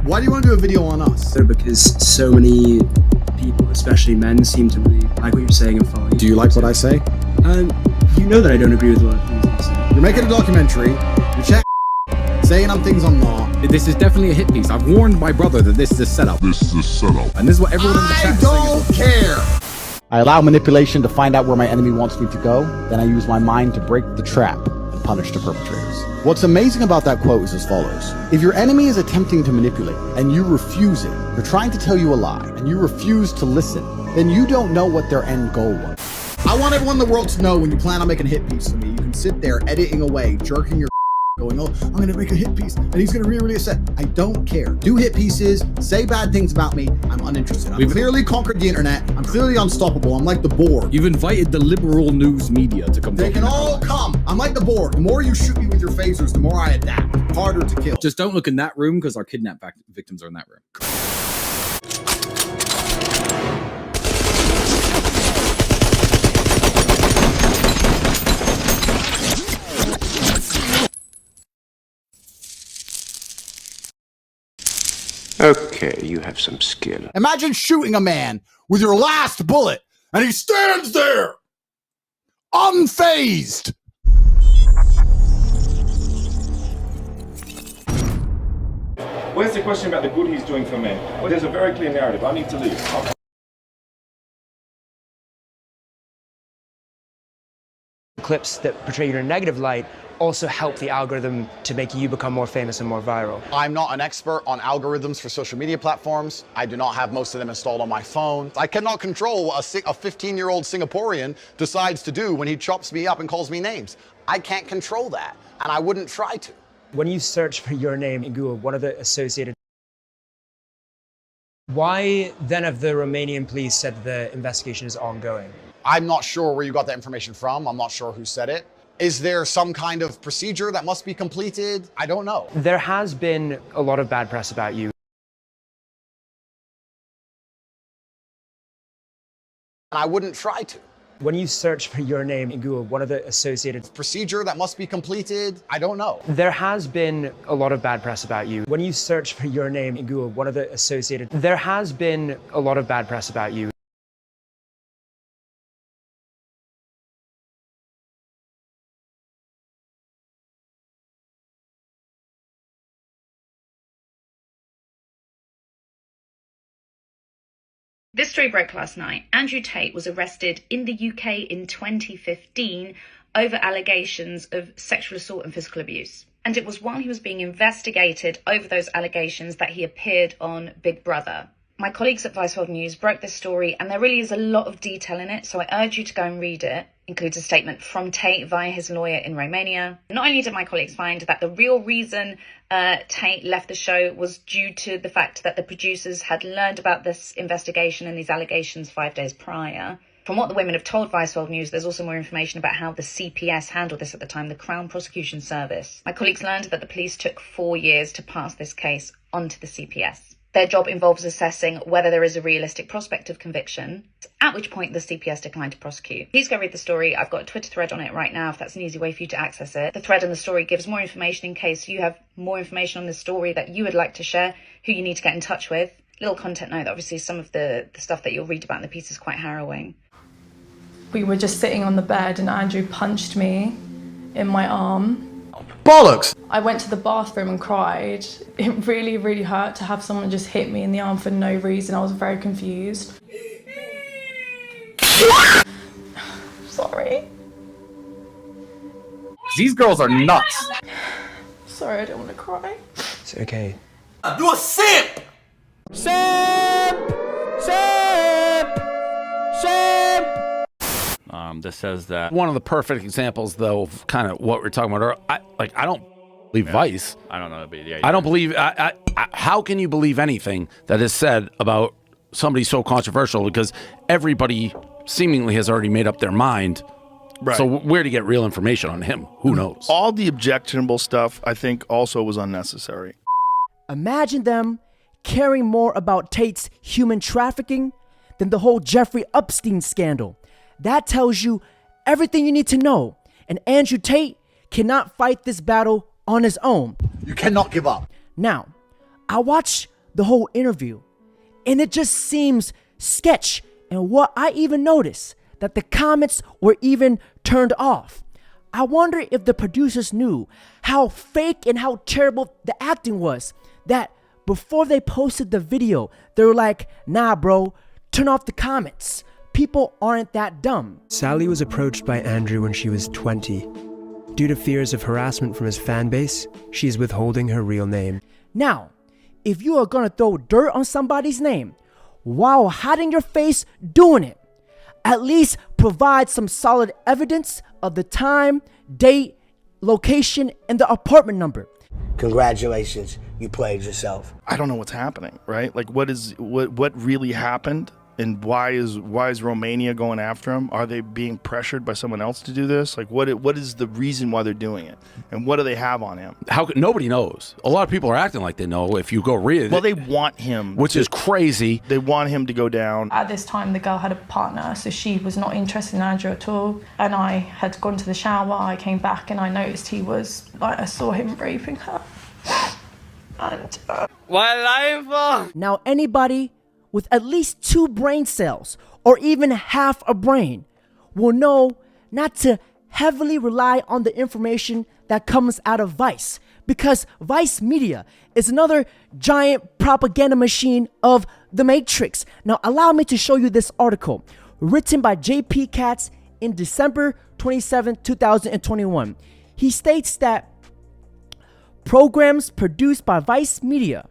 Why do you want to do a video on us? Because so many people, especially men, seem to really like what you're saying and follow you. Do you like what I say? You know that I don't agree with a lot of things that you say. You're making a documentary, you're saying things I'm not. This is definitely a hit piece. I've warned my brother that this is a setup. And this is what everyone in the chat is saying. I don't care! I allow manipulation to find out where my enemy wants me to go, then I use my mind to break the trap and punish the perpetrators. What's amazing about that quote is as follows. If your enemy is attempting to manipulate and you refuse it, they're trying to tell you a lie and you refuse to listen, then you don't know what their end goal was. I want everyone in the world to know when you plan on making a hit piece of me, you can sit there editing away, jerking your going, oh, I'm gonna make a hit piece and he's gonna really upset. I don't care. Do hit pieces, say bad things about me, I'm uninterested. I've clearly conquered the internet, I'm clearly unstoppable, I'm like the Borg. You've invited the liberal news media to come. They can all come. I'm like the Borg. The more you shoot me with your phasers, the more I adapt. Harder to kill. Just don't look in that room because our kidnap victims are in that room. Okay, you have some skill. Imagine shooting a man with your last bullet and he stands there, unfazed. Where's the question about the good he's doing for men? Well, there's a very clear narrative. I need to leave. Clips that portray you in a negative light also help the algorithm to make you become more famous and more viral. I'm not an expert on algorithms for social media platforms. I do not have most of them installed on my phone. I cannot control what a 15-year-old Singaporean decides to do when he chops me up and calls me names. I can't control that, and I wouldn't try to. When you search for your name in Google, one of the associated... Why then have the Romanian police said the investigation is ongoing? I'm not sure where you got that information from. I'm not sure who said it. Is there some kind of procedure that must be completed? I don't know. There has been a lot of bad press about you. And I wouldn't try to. When you search for your name in Google, one of the associated... Procedure that must be completed? I don't know. There has been a lot of bad press about you. When you search for your name in Google, one of the associated... There has been a lot of bad press about you. This story broke last night. Andrew Tate was arrested in the UK in 2015 over allegations of sexual assault and physical abuse. And it was while he was being investigated over those allegations that he appeared on Big Brother. My colleagues at Vice World News broke this story and there really is a lot of detail in it, so I urge you to go and read it. Includes a statement from Tate via his lawyer in Romania. Not only did my colleagues find that the real reason Tate left the show was due to the fact that the producers had learned about this investigation and these allegations 5 days prior. From what the women have told Vice World News, there's also more information about how the CPS handled this at the time, the Crown Prosecution Service. My colleagues learned that the police took 4 years to pass this case onto the CPS. Their job involves assessing whether there is a realistic prospect of conviction, at which point the CPS declined to prosecute. Please go read the story. I've got a Twitter thread on it right now if that's an easy way for you to access it. The thread and the story gives more information in case you have more information on this story that you would like to share, who you need to get in touch with. Little content note, obviously some of the stuff that you'll read about in the piece is quite harrowing. We were just sitting on the bed and Andrew punched me in my arm. Bollocks! I went to the bathroom and cried. It really, really hurt to have someone just hit me in the arm for no reason. I was very confused. Sorry. These girls are nuts. Sorry, I don't want to cry. It's okay. You're a simp! Simp! Simp! Simp! This says that one of the perfect examples, though, of kind of what we're talking about. I don't believe Vice. I don't know. But yeah, I don't believe. How can you believe anything that is said about somebody so controversial? Because everybody seemingly has already made up their mind. Right. So where to get real information on him? Who knows? All the objectionable stuff, I think, also was unnecessary. Imagine them caring more about Tate's human trafficking than the whole Jeffrey Epstein scandal. That tells you everything you need to know. And Andrew Tate cannot fight this battle on his own. You cannot give up. Now, I watched the whole interview. And it just seems sketch. And what I even noticed, that the comments were even turned off. I wonder if the producers knew how fake and how terrible the acting was, that before they posted the video, they were like, nah bro, turn off the comments. People aren't that dumb. Sally was approached by Andrew when she was 20. Due to fears of harassment from his fan base, she is withholding her real name. Now, if you are gonna throw dirt on somebody's name while hiding your face doing it, at least provide some solid evidence of the time, date, location, and the apartment number. Congratulations, you played yourself. I don't know what's happening, right? Like what really happened, and why is Romania going after him? Are they being pressured by someone else to do this? Like what is the reason why they're doing it? And what do they have on him? Nobody knows. A lot of people are acting like they know if you go read it. Well, they want him, which is crazy. They want him to go down. At this time, the girl had a partner, so she was not interested in Andrew at all. And I had gone to the shower, I came back and I noticed I saw him raping her. And now anybody with at least 2 brain cells or even half a brain will know not to heavily rely on the information that comes out of Vice, because Vice Media is another giant propaganda machine of the Matrix. Now allow me to show you this article written by J.P. Katz in December 27, 2021. He states that programs produced by Vice Media,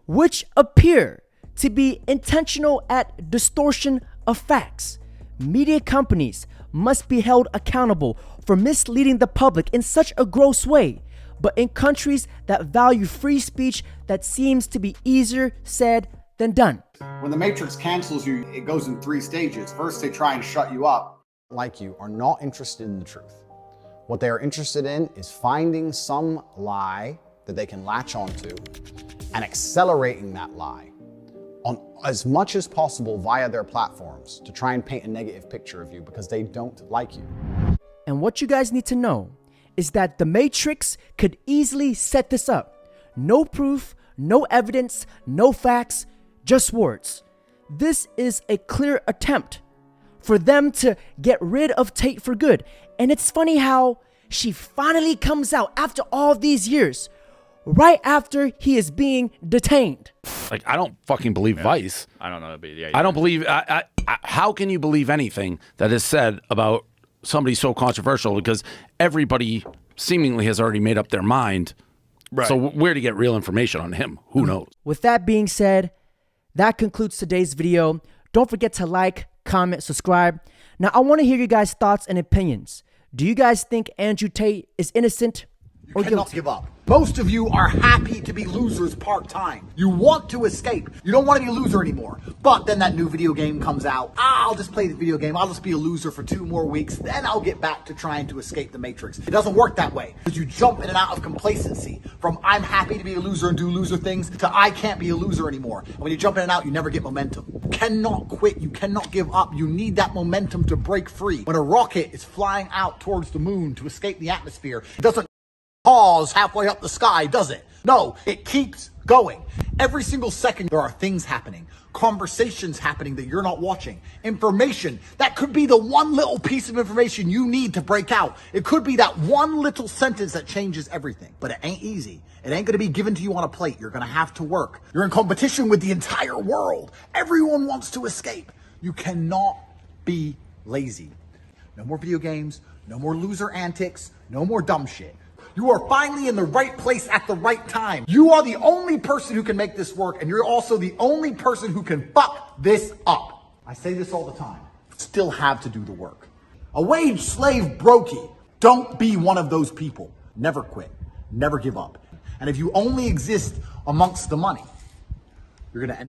which appear to be intentional at distortion of facts, media companies must be held accountable for misleading the public in such a gross way. But in countries that value free speech, that seems to be easier said than done. When the Matrix cancels you, it goes in 3 stages. First, they try and shut you up. Like you are not interested in the truth. What they are interested in is finding some lie that they can latch onto and accelerating that lie on as much as possible via their platforms to try and paint a negative picture of you because they don't like you. And what you guys need to know is that the Matrix could easily set this up. No proof, no evidence, no facts, just words. This is a clear attempt for them to get rid of Tate for good. And it's funny how she finally comes out after all these years, right after he is being detained. Like, I don't fucking believe Vice. I don't know. I don't believe. How can you believe anything that is said about somebody so controversial? Because everybody seemingly has already made up their mind. Right. So where to get real information on him? Who knows? With that being said, that concludes today's video. Don't forget to like, comment, subscribe. Now, I want to hear you guys' thoughts and opinions. Do you guys think Andrew Tate is innocent or guilty? You cannot give up. Most of you are happy to be losers part-time. You want to escape. You don't want to be a loser anymore. But then that new video game comes out. I'll just play the video game. I'll just be a loser for 2 more weeks. Then I'll get back to trying to escape the Matrix. It doesn't work that way. Because you jump in and out of complacency. From I'm happy to be a loser and do loser things to I can't be a loser anymore. And when you jump in and out, you never get momentum. You cannot quit. You cannot give up. You need that momentum to break free. When a rocket is flying out towards the moon to escape the atmosphere, it doesn't pause halfway up the sky, does it? No, it keeps going. Every single second there are things happening, conversations happening that you're not watching, information that could be the one little piece of information you need to break out. It could be that one little sentence that changes everything, but it ain't easy. It ain't gonna be given to you on a plate. You're gonna have to work. You're in competition with the entire world. Everyone wants to escape. You cannot be lazy. No more video games, no more loser antics, no more dumb shit. You are finally in the right place at the right time. You are the only person who can make this work, and you're also the only person who can fuck this up. I say this all the time. Still have to do the work. A wage slave brokey. Don't be one of those people. Never quit. Never give up. And if you only exist amongst the money, you're gonna end